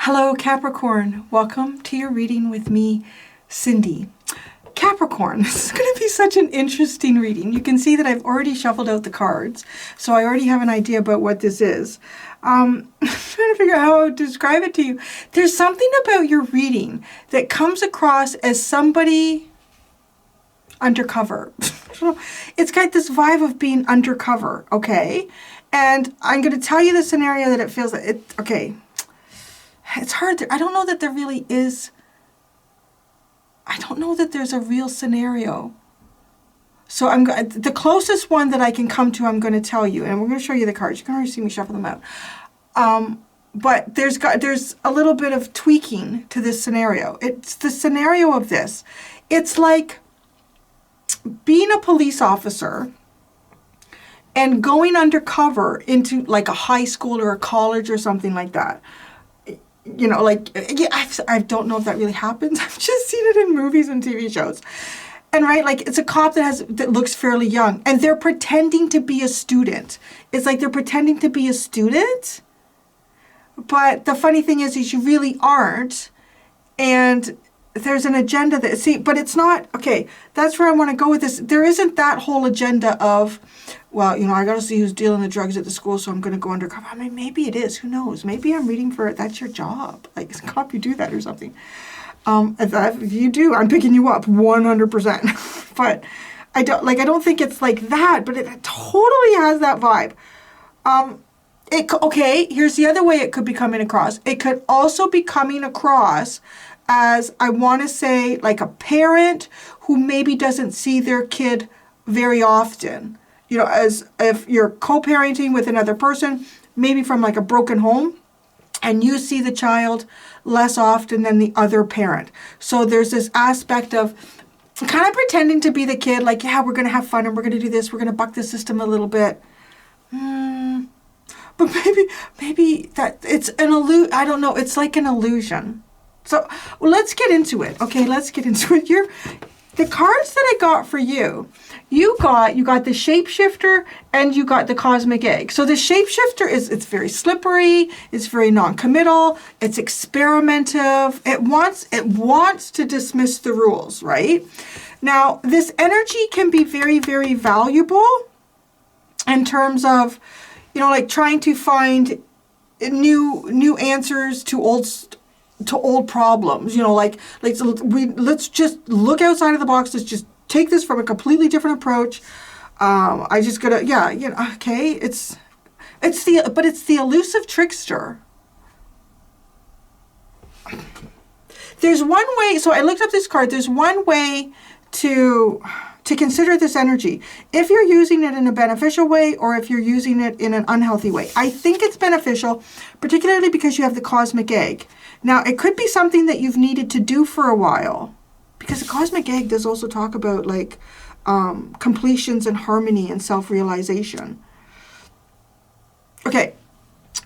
Hello Capricorn, welcome to your reading with me, Cindy. Capricorn, this is going to be such an interesting reading. You can see that I've already shuffled out the cards, so I already have an idea about what this is. I'm trying to figure out how to describe it to you. There's something about your reading that comes across as somebody undercover. It's got this vibe of being undercover, okay? And I'm going to tell you the scenario that it feels like it, okay. It's hard. I don't know that there really is. I don't know that there's a real scenario. So the closest one that I can come to, I'm going to tell you, and we're going to show you the cards. You can already see me shuffle them out. But there's a little bit of tweaking to this scenario. It's the scenario of this. It's like being a police officer and going undercover into like a high school or a college or something like that. You know, like, yeah, I don't know if that really happens. I've just seen it in movies and TV shows. And right, like, it's a cop that looks fairly young, and they're pretending to be a student. It's like they're pretending to be a student, but the funny thing is you really aren't. And there's an agenda that, see, but it's not, okay, that's where I want to go with this. There isn't that whole agenda of, well, you know, I got to see who's dealing the drugs at the school, so I'm going to go undercover. I mean, maybe it is. Who knows? Maybe I'm reading for it. That's your job. Like, as a cop, you do that or something. If you do, I'm picking you up 100%. But I don't think it's like that, but it totally has that vibe. Okay, here's the other way it could be coming across. It could also be coming across as, I want to say, like a parent who maybe doesn't see their kid very often. You know, as if you're co-parenting with another person, maybe from like a broken home, and you see the child less often than the other parent. So there's this aspect of kind of pretending to be the kid, like, yeah, we're going to have fun and we're going to do this. We're going to buck the system a little bit. But maybe that it's an illusion. I don't know. It's like an illusion. So let's get into it. Okay, let's get into it. The cards that I got for you, you got the shapeshifter and you got the cosmic egg. So the shapeshifter it's very slippery, it's very non-committal, it's experimentative. It wants to dismiss the rules, right? Now, this energy can be very, very valuable in terms of, you know, like trying to find new answers to old problems, you know, let's just look outside of the box. Let's just take this from a completely different approach. I just gotta, yeah, you know, okay. It's the elusive trickster. There's one way. So I looked up this card. There's one way to consider this energy. If you're using it in a beneficial way or if you're using it in an unhealthy way. I think it's beneficial, particularly because you have the cosmic egg. Now, it could be something that you've needed to do for a while, because the cosmic egg does also talk about like completions and harmony and self-realization. Okay,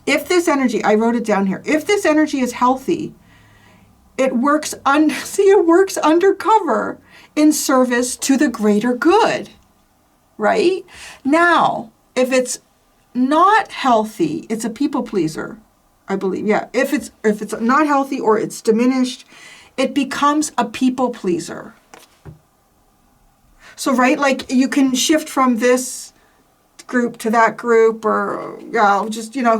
if this energy, I wrote it down here, if this energy is healthy, it works undercover in service to the greater good, right? Now, if it's not healthy, it's a people pleaser. I believe, yeah. If it's not healthy or it's diminished, it becomes a people pleaser. So, right, like you can shift from this group to that group, or yeah, just, you know,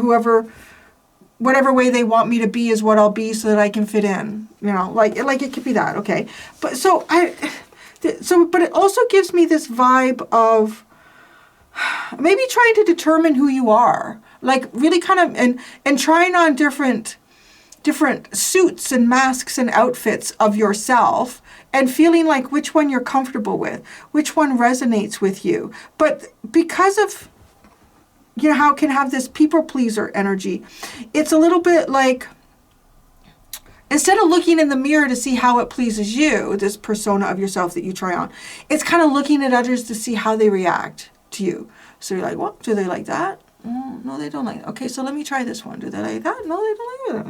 whatever way they want me to be is what I'll be so that I can fit in. You know, like it could be that, okay. But but it also gives me this vibe of maybe trying to determine who you are. Like really kind of, and trying on different suits and masks and outfits of yourself and feeling like which one you're comfortable with, which one resonates with you. But because of, you know, how it can have this people pleaser energy, it's a little bit like, instead of looking in the mirror to see how it pleases you, this persona of yourself that you try on, it's kind of looking at others to see how they react to you. So you're like, well, do they like that? No, they don't like it. Okay, so let me try this one. Do they like that? No, they don't like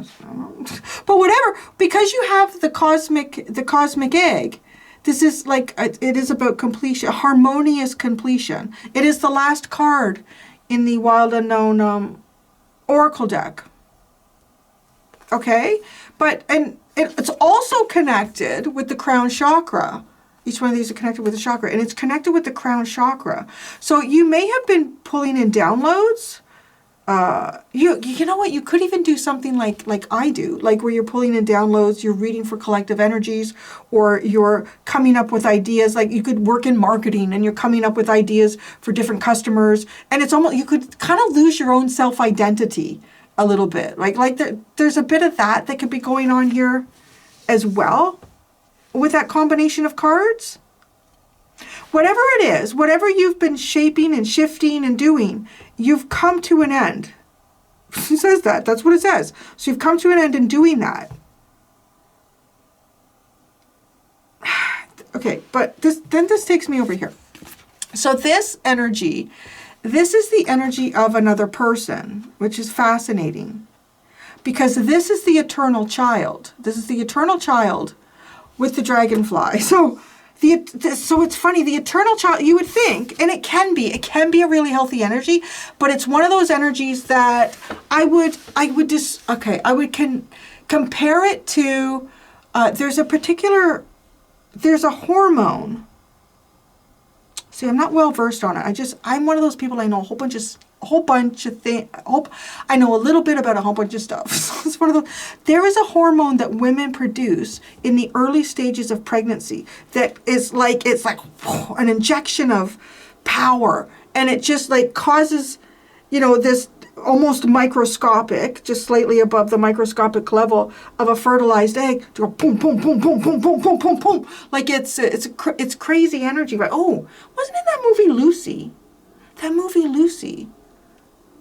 that. But whatever, because you have the cosmic egg, this is like, it is about completion, harmonious completion. It is the last card in the Wild Unknown Oracle deck. Okay? And it's also connected with the crown chakra. Each one of these are connected with a chakra, and it's connected with the crown chakra. So you may have been pulling in downloads. You know what? You could even do something like I do, like where you're pulling in downloads, you're reading for collective energies, or you're coming up with ideas. Like you could work in marketing and you're coming up with ideas for different customers, and it's almost, you could kind of lose your own self-identity a little bit. Like there's a bit of that could be going on here as well with that combination of cards. Whatever it is, whatever you've been shaping and shifting and doing, you've come to an end. It says that. That's what it says. So you've come to an end in doing that. Okay, but this takes me over here. So this energy, this is the energy of another person, which is fascinating. Because this is the eternal child. This is the eternal child with the dragonfly. So it's funny, the eternal child, you would think, and it can be a really healthy energy, but it's one of those energies that I would compare it to, there's a hormone. See, I'm not well versed on it. I'm one of those people, I know a whole bunch of things. I know a little bit about a whole bunch of stuff. So it's one of those. There is a hormone that women produce in the early stages of pregnancy that is like, it's like an injection of power, and it just like causes, this almost microscopic, just slightly above the microscopic level of a fertilized egg to go boom, boom, boom, boom, boom, boom, boom, boom, boom. Like it's crazy energy, right? Oh, wasn't it that movie Lucy? That movie Lucy.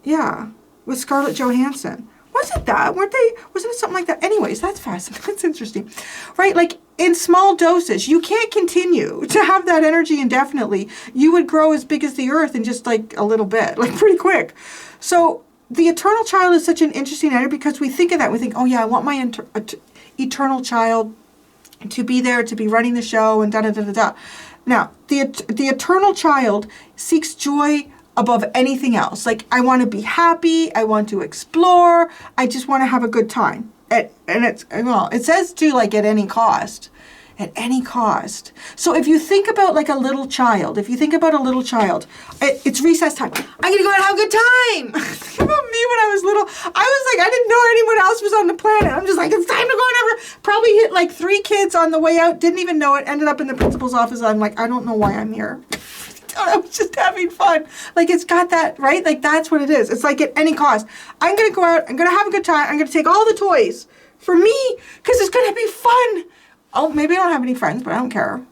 Yeah, with Scarlett Johansson. Wasn't it something like that? Anyways, that's fascinating. That's interesting. Right? Like in small doses, you can't continue to have that energy indefinitely. You would grow as big as the earth in just like a little bit, like pretty quick. So the eternal child is such an interesting energy because we think of that. We think, oh yeah, I want my eternal child to be there, to be running the show and da-da-da-da-da. Now, the eternal child seeks joy above anything else. Like, I want to be happy. I want to explore. I just want to have a good time. It says to like at any cost. At any cost. So if you think about like a little child, it's recess time. I'm going to go out and have a good time. Think about me when I was little. I was like, I didn't know anyone else was on the planet. I'm just like, it's time to go and have probably hit like 3 kids on the way out. Didn't even know it. Ended up in the principal's office. I'm like, I don't know why I'm here. I was just having fun. Like, it's got that, right? Like, that's what it is. It's like at any cost. I'm going to go out. I'm going to have a good time. I'm going to take all the toys for me because it's going to be fun. Oh, maybe I don't have any friends, but I don't care.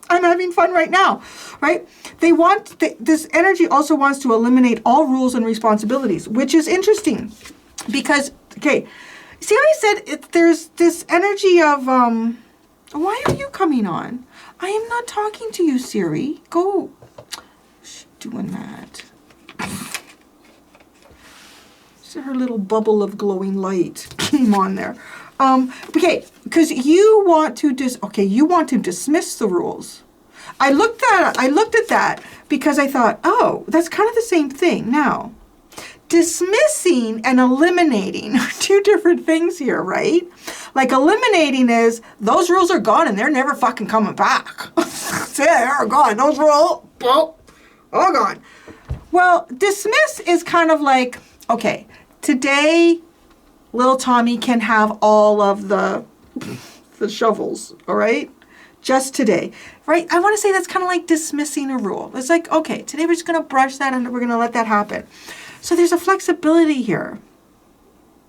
I'm having fun right now, right? This energy also wants to eliminate all rules and responsibilities, which is interesting because, okay, see how I said there's this energy of, why are you coming on? I am not talking to you, Siri. Go. She's doing that. So her little bubble of glowing light came on there. Okay, because you want to dismiss the rules. I looked at that because I thought, oh, that's kind of the same thing. Now, dismissing and eliminating are 2 different things here, right? Like eliminating is those rules are gone and they're never fucking coming back. They're gone. Those rules, all gone. Well, dismiss is kind of like, okay, today little Tommy can have all of the shovels, all right? Just today, right? I want to say that's kind of like dismissing a rule. It's like, okay, today we're just going to brush that under. We're going to let that happen. So there's a flexibility here.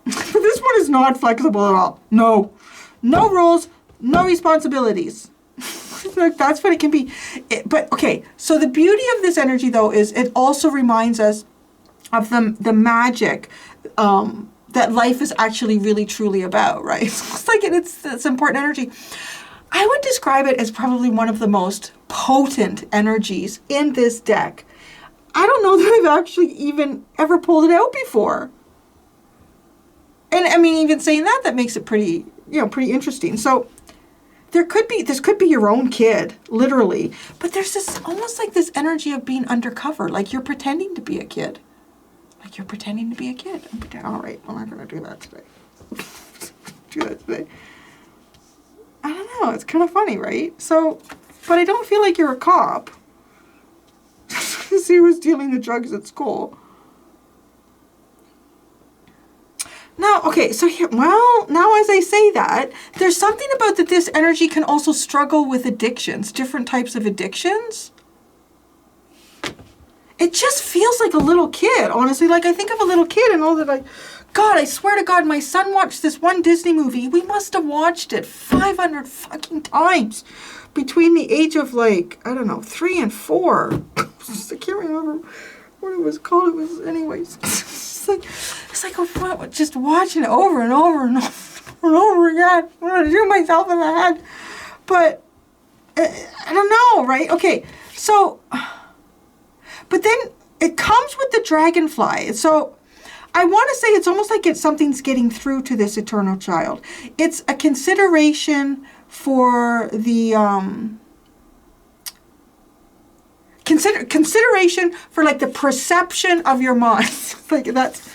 This one is not flexible at all. No rules, no responsibilities. That's what it can be. But okay, so the beauty of this energy though is it also reminds us of the magic that life is actually really truly about, right? It's like it's important energy. I would describe it as probably one of the most potent energies in this deck. I don't know that I've actually even ever pulled it out before. And I mean, even saying that makes it pretty interesting. So this could be your own kid, literally. But there's this almost like this energy of being undercover, like you're pretending to be a kid. Like you're pretending to be a kid. All right, I'm not going to do that today. I don't know. It's kind of funny, right? So, but I don't feel like you're a cop. Because he was dealing the drugs at school. Now, okay, so here, well, now as I say that, there's something about that this energy can also struggle with addictions, different types of addictions. It just feels like a little kid, honestly. Like I think of a little kid and all that God, I swear to God, my son watched this one Disney movie. We must have watched it 500 fucking times between the age of like, I don't know, 3 and 4. I can't remember what it was called. It was, anyways. It's like just watching it over and over and over and over again. I'm going to shoot myself in the head. But, I don't know, right? Okay, so, but then it comes with the Dragonfly. So, I want to say it's almost like something's getting through to this eternal child. It's a consideration for the, consideration for like the perception of your mind. Like that's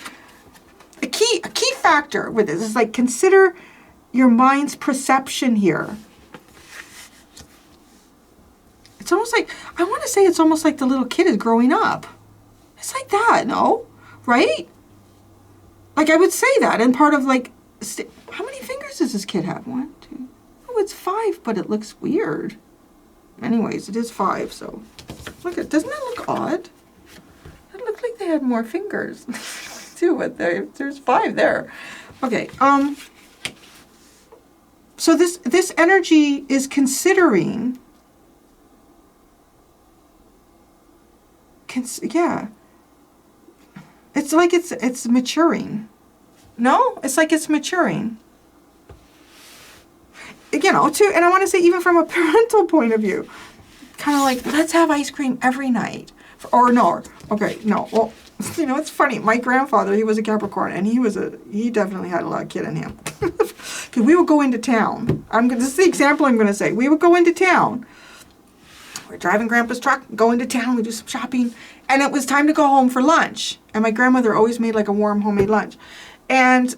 a key factor with this. It's like consider your mind's perception here. It's almost like, I want to say it's almost like the little kid is growing up. It's like that, no? Right? Like I would say that, and part of like, how many fingers does this kid have? 1, 2, oh, it's 5, but it looks weird. Anyways, it is 5, so. Look at, doesn't it look odd? It looked like they had more fingers too, but there's 5 there. Okay, so this energy is considering, yeah. It's like it's maturing. No? It's like it's maturing. You know, too, and I want to say even from a parental point of view, kind of like, let's have ice cream every night. Or no, okay, no. Well, you know, it's funny. My grandfather, he was a Capricorn, and he definitely had a lot of kid in him. Because we would go into town. This is the example I'm going to say. We would go into town. We're driving Grandpa's truck, go into town, we do some shopping, and it was time to go home for lunch. And my grandmother always made like a warm homemade lunch. And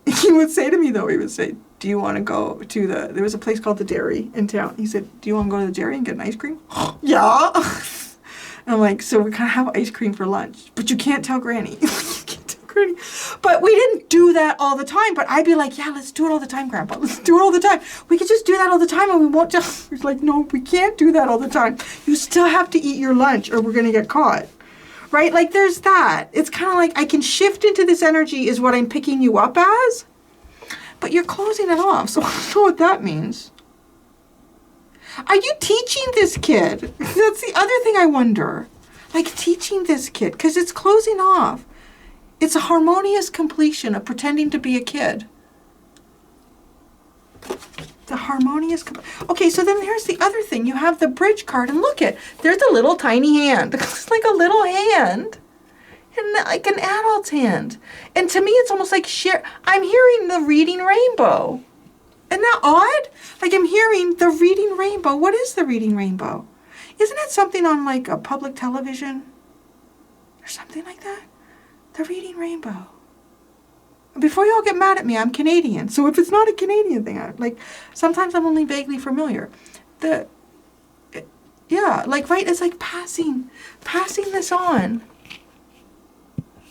he would say to me, though, he would say, do you want to go to there was a place called the Dairy in town. He said, do you want to go to the Dairy and get an ice cream? Yeah. And I'm like, so we kind of have ice cream for lunch. But you can't tell Granny. You can't tell Granny. But we didn't do that all the time. But I'd be like, yeah, let's do it all the time, Grandpa. Let's do it all the time. We could just do that all the time and we won't just. He's like, no, we can't do that all the time. You still have to eat your lunch or we're going to get caught. Right? Like there's that. It's kind of like I can shift into this energy is what I'm picking you up as. But you're closing it off. So I don't know what that means. Are you teaching this kid? That's the other thing I wonder. Like teaching this kid. Because it's closing off. It's a harmonious completion of pretending to be a kid. The harmonious. Okay, so then here's the other thing. You have the bridge card. And look at. There's a little tiny hand. It's like a little hand. And like an adult's hand. And to me, it's almost like I'm hearing the reading rainbow. Isn't that odd? Like I'm hearing the reading rainbow. What is the reading rainbow? Isn't it something on like a public television? Or something like that? The reading rainbow. Before you all get mad at me, I'm Canadian. So if it's not a Canadian thing, like sometimes I'm only vaguely familiar. Yeah, like right, it's like passing this on.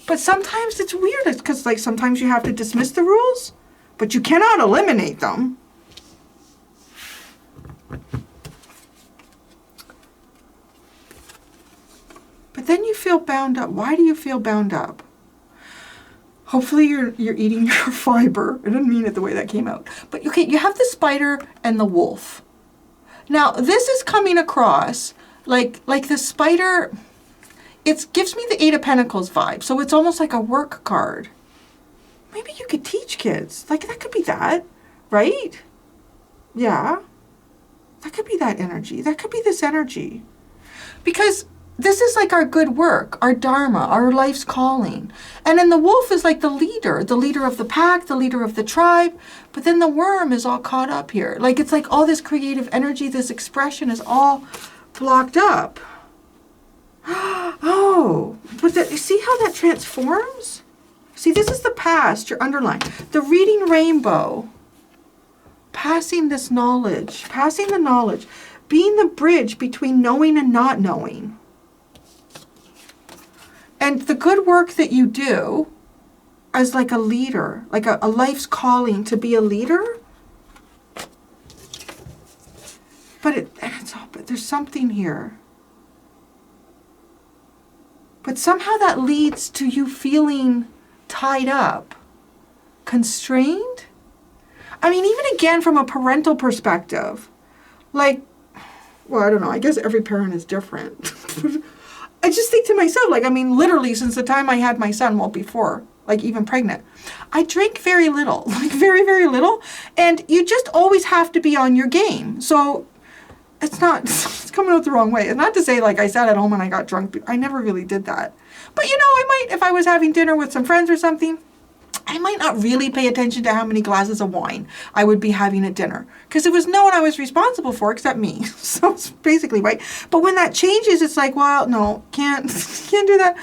But sometimes it's weird because like sometimes you have to dismiss the rules, but you cannot eliminate them. But then you feel bound up. Why do you feel bound up? Hopefully you're eating your fiber. I didn't mean it the way that came out. But okay, you have the spider and the wolf. Now this is coming across like the spider. It gives me the 8 of Pentacles vibe. So it's almost like a work card. Maybe you could teach kids. Like that could be that, right? Yeah. That could be that energy. That could be this energy. Because this is like our good work, our dharma, our life's calling. And then the wolf is like the leader of the pack, the leader of the tribe. But then the worm is all caught up here. Like it's like all this creative energy, this expression is all blocked up. Oh, but see how that transforms? See, this is the past, your underline. The reading rainbow. Passing this knowledge. Passing the knowledge. Being the bridge between knowing and not knowing. And the good work that you do as like a leader, like a life's calling to be a leader. But there's something here. But somehow that leads to you feeling tied up, constrained. I mean, even again from a parental perspective, like, well, I don't know, I guess every parent is different. I just think to myself, like, I mean, literally since the time I had my son, well, before, like even pregnant, I drink very little, like very, very little. And you just always have to be on your game. So it's coming out the wrong way. It's not to say like I sat at home and I got drunk. I never really did that. But you know, I might, if I was having dinner with some friends or something, I might not really pay attention to how many glasses of wine I would be having at dinner. Because there was no one I was responsible for except me. So it's basically, right? But when that changes, it's like, well, no, can't do that.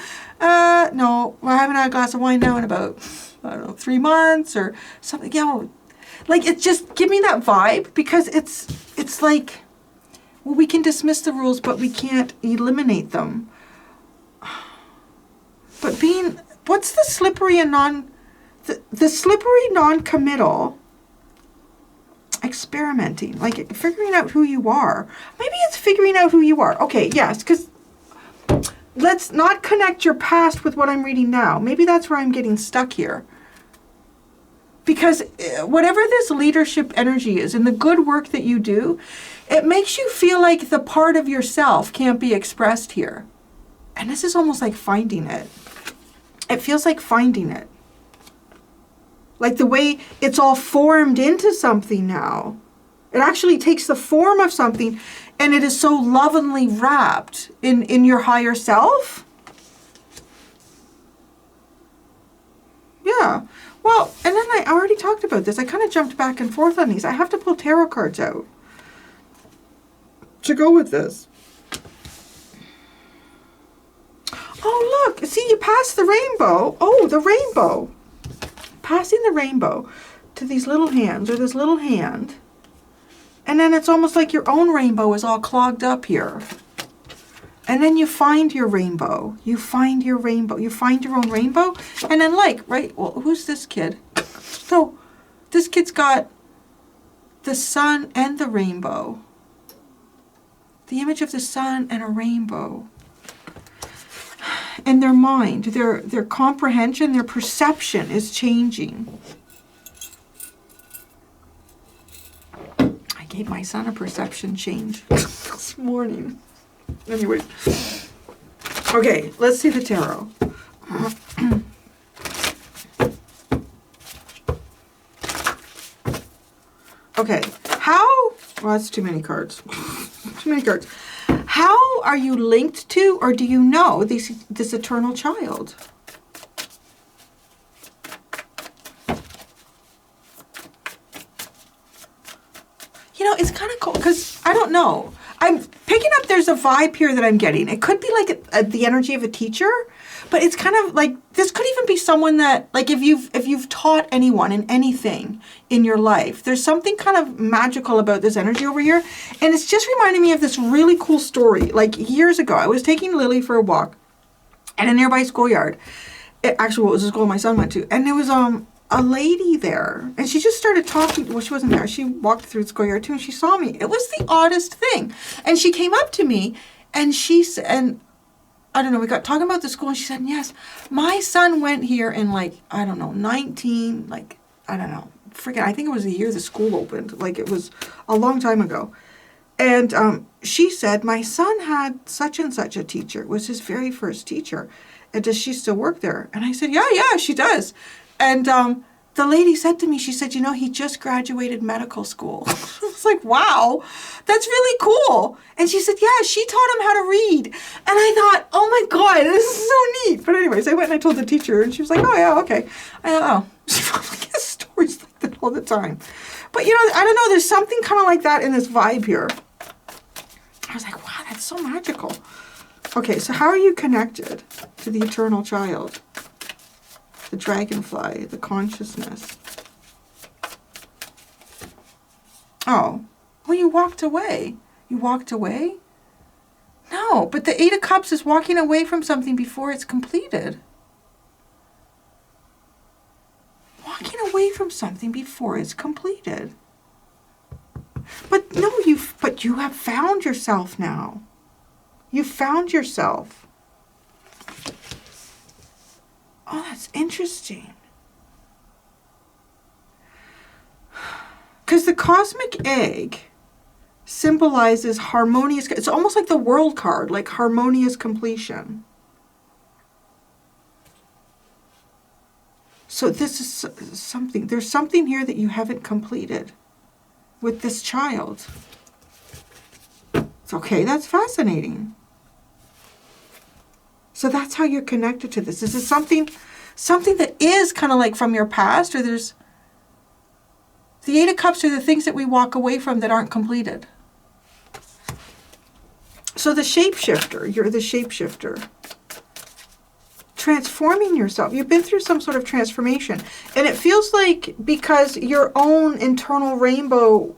No, I haven't had a glass of wine now in about, I don't know, 3 months or something. You know, like, it's just, give me that vibe, because it's like, well, we can dismiss the rules, but we can't eliminate them. But what's the slippery and the slippery non-committal, experimenting, like figuring out who you are. Maybe it's figuring out who you are. Okay, yes, because let's not connect your past with what I'm reading now. Maybe that's where I'm getting stuck here. Because whatever this leadership energy is and the good work that you do, it makes you feel like the part of yourself can't be expressed here. And this is almost like finding it. It feels like finding it. Like the way it's all formed into something now. It actually takes the form of something, and it is so lovingly wrapped in your higher self. Yeah. Well, and then I already talked about this. I kind of jumped back and forth on these. I have to pull tarot cards out to go with this. Oh, look. See, you passed the rainbow. Oh, the rainbow. Passing the rainbow to these little hands, or this little hand. And then it's almost like your own rainbow is all clogged up here. And then you find your rainbow. You find your rainbow. You find your own rainbow. And then right, well, who's this kid? So this kid's got the sun and the rainbow. The image of the sun and a rainbow. And their mind, their comprehension, their perception is changing. I gave my son a perception change this morning. Anyway. Okay, let's see the tarot. Okay, well, that's too many cards. Too many cards. How are you linked to, or do you know this eternal child? You know, it's kind of cool, because I don't know. I'm picking up, there's a vibe here that I'm getting. It could be like the energy of a teacher, but it's kind of like, this could even be someone that, like, if you've taught anyone in anything in your life, there's something kind of magical about this energy over here. And it's just reminding me of this really cool story. Like, years ago, I was taking Lily for a walk at a nearby schoolyard. Actually, it was the school my son went to. And there was a lady there, and she just started talking. Well, she wasn't there. She walked through the schoolyard too, and she saw me. It was the oddest thing. And she came up to me, and she said, and I don't know, we got talking about the school, and she said, yes, my son went here in, like, I don't know, 19, like, I don't know, I think it was the year the school opened. Like, it was a long time ago. And she said, my son had such and such a teacher. It was his very first teacher. And does she still work there? And I said, yeah, she does. And the lady said to me, she said, you know, he just graduated medical school. I was like, wow, that's really cool. And she said, yeah, she taught him how to read. And I thought, oh my God, this is so neat. But anyways, I went and I told the teacher, and she was like, oh yeah, okay. I thought, oh, she probably gets stories like that all the time. But you know, I don't know, there's something kind of like that in this vibe here. I was like, wow, that's so magical. Okay, so how are you connected to the eternal child? The dragonfly, the consciousness. Oh, well, you walked away. You walked away? No, but the Eight of Cups is walking away from something before it's completed. Walking away from something before it's completed. But no, you have found yourself now. You found yourself. Oh, that's interesting. Because the cosmic egg symbolizes harmonious, it's almost like the world card, like harmonious completion. So this is something, there's something here that you haven't completed with this child. It's okay, that's fascinating. So that's how you're connected to this. This is something that is kind of like from your past, or there's the Eight of Cups are the things that we walk away from that aren't completed. So the shapeshifter, you're the shapeshifter. Transforming yourself. You've been through some sort of transformation. And it feels like because your own internal rainbow,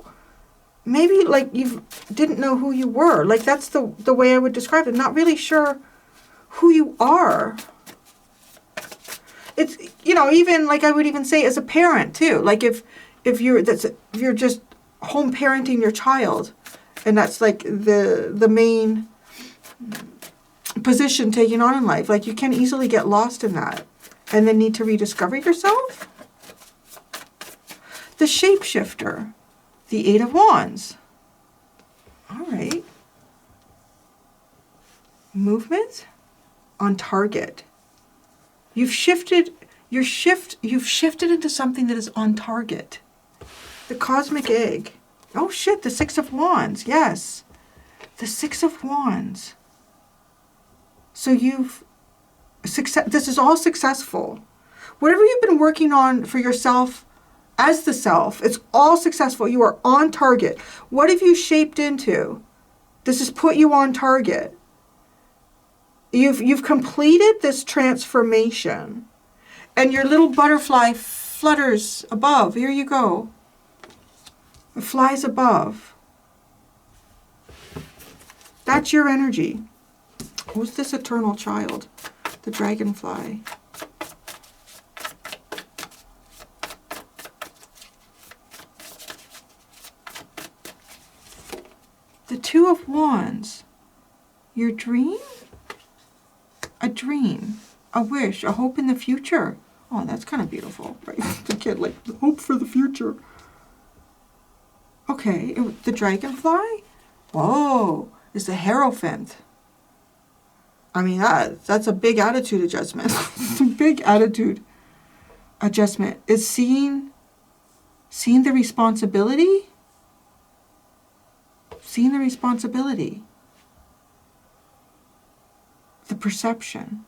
maybe like you didn't know who you were. Like that's the way I would describe it. Not really sure who you are. It's, you know, even like I would even say as a parent too. Like if you're just home parenting your child, and that's like the main position taken on in life, like you can easily get lost in that and then need to rediscover yourself. The shapeshifter, the Eight of Wands. All right. Movement on target. You've shifted into something that is on target. The cosmic egg. Oh shit, the Six of Wands. Yes. The Six of Wands. So this is all successful. Whatever you've been working on for yourself as the self, it's all successful. You are on target. What have you shaped into? This has put you on target. You've completed this transformation. And your little butterfly flutters above. Here you go. It flies above. That's your energy. Who's this eternal child? The dragonfly. The Two of Wands. Your dream? A dream. A wish. A hope in the future. Oh, that's kind of beautiful, right? The kid, like, hope for the future. Okay, the dragonfly? Whoa, is the Hierophant. I mean, that's a big attitude adjustment. It's a big attitude adjustment. Is seeing the responsibility? Seeing the responsibility. The perception.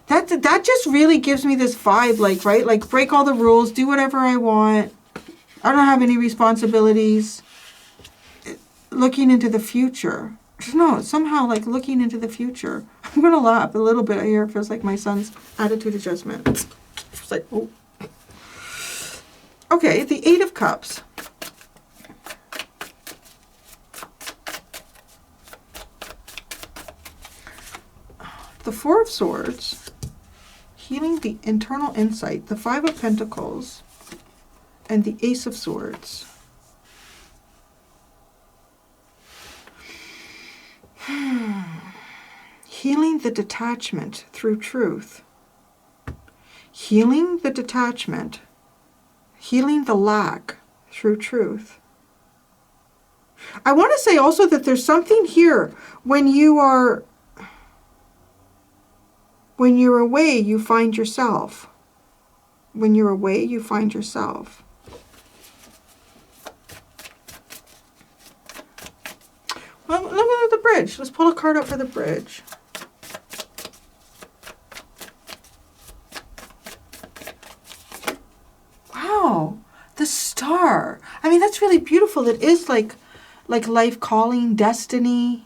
That just really gives me this vibe, like, right? Like, break all the rules, do whatever I want. I don't have any responsibilities. Looking into the future. No, somehow like looking into the future. I'm going to laugh a little bit here. It feels like my son's attitude adjustment. It's like, oh. Okay, the Eight of Cups. The Four of Swords. Healing the internal insight. The Five of Pentacles. And the Ace of Swords. Healing the detachment through truth. Healing the detachment. Healing the lack through truth. I want to say also that there's something here when you're away, you find yourself. When you're away, you find yourself. Well, look at the bridge. Let's pull a card up for the bridge. Wow, the star. I mean, that's really beautiful. It is like life calling, destiny.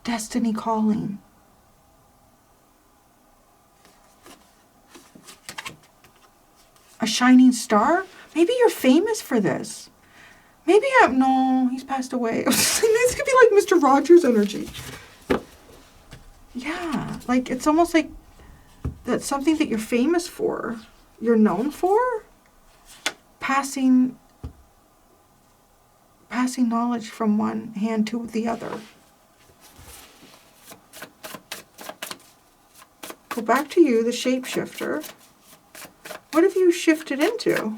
Destiny calling. A shining star? Maybe you're famous for this. Maybe no, he's passed away. This could be like Mr. Rogers energy. Yeah, like it's almost like that's something that you're famous for. You're known for. Passing knowledge from one hand to the other. Go back to you, the shapeshifter. What have you shifted into?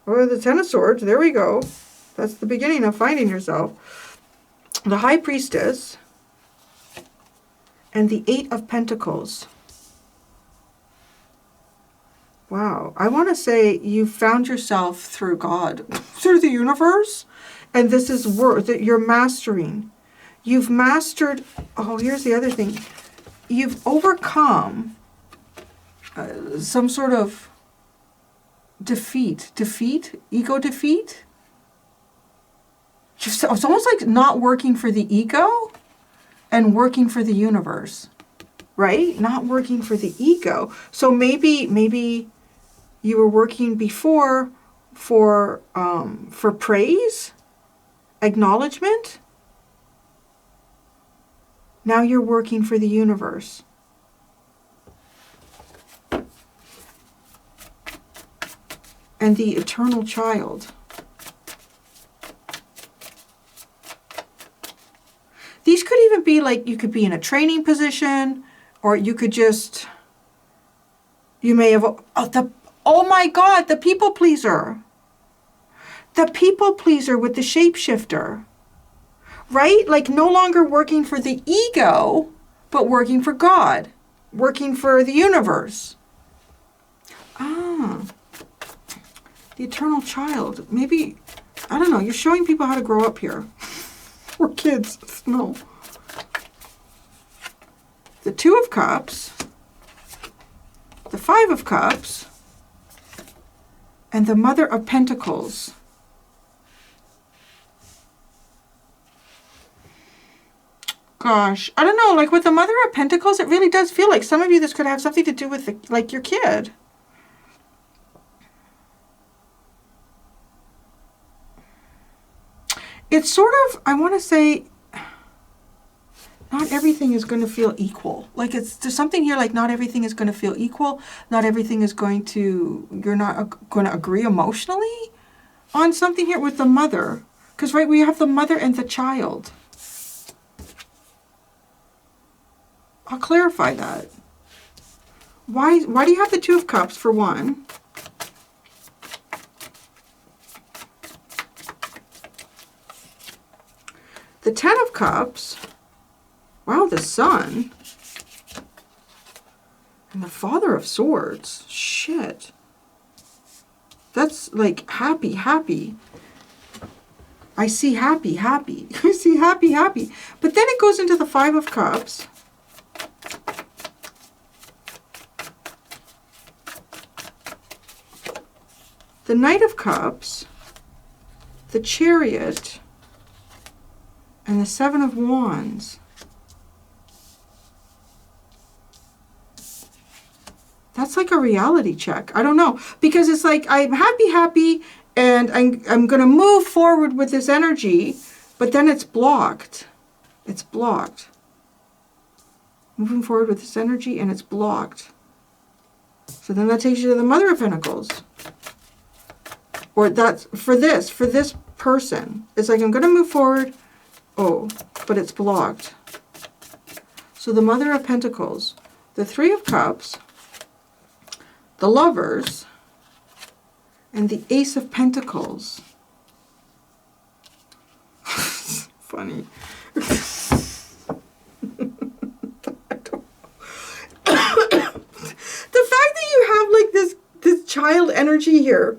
Oh, the Ten of Swords. There we go. That's the beginning of finding yourself. The High Priestess. And the Eight of Pentacles. Wow. I want to say you found yourself through God, through the universe. And this is work that you're mastering. You've mastered. Oh, here's the other thing. You've overcome some sort of defeat, ego defeat. It's almost like not working for the ego and working for the universe, right? Not working for the ego. So maybe you were working before for praise, acknowledgement. Now you're working for the universe. And the eternal child. These could even be like, you could be in a training position, or you could just, you may have, oh my God, the people pleaser. The people pleaser with the shapeshifter. Right? Like no longer working for the ego, but working for God. Working for the universe. The eternal child. Maybe, I don't know, you're showing people how to grow up here. Or kids. No. The Two of Cups. The Five of Cups. And the Mother of Pentacles. Gosh, I don't know, like with the Mother of Pentacles, it really does feel like some of you, this could have something to do with like your kid. It's sort of, I want to say, not everything is going to feel equal. Like there's something here like not everything is going to feel equal. Not everything is going to, you're not going to agree emotionally on something here with the mother. Because, right, we have the mother and the child. I'll clarify that. Why do you have the Two of Cups, for one? The Ten of Cups. Wow, the Sun. And the Father of Swords. Shit. That's like happy, happy. I see happy, happy. I see happy, happy. But then it goes into the Five of Cups. The Knight of Cups, the Chariot, and the Seven of Wands. That's like a reality check. I don't know. Because it's like I'm happy, happy, and I'm going to move forward with this energy, but then it's blocked. It's blocked. Moving forward with this energy, and it's blocked. So then that takes you to the Mother of Pentacles. Or that's for this person. It's like I'm going to move forward. Oh, but it's blocked. So the Mother of Pentacles, the Three of Cups, the Lovers, and the Ace of Pentacles. Funny. The fact that you have like this child energy here,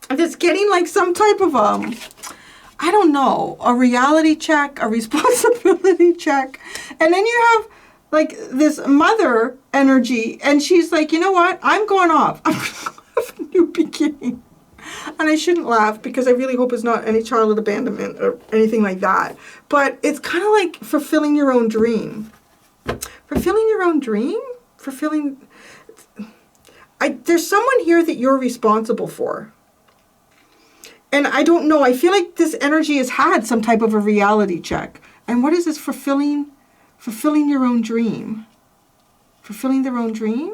that's getting like some type of I don't know, a reality check, a responsibility check, and then you have like this mother energy, and she's like, you know what? I'm going off. I'm going to have a new beginning. And I shouldn't laugh because I really hope it's not any childhood abandonment or anything like that. But it's kind of like fulfilling your own dream. Fulfilling your own dream? There's someone here that you're responsible for. And I don't know. I feel like this energy has had some type of a reality check. And what is this fulfilling your own dream? Fulfilling their own dream?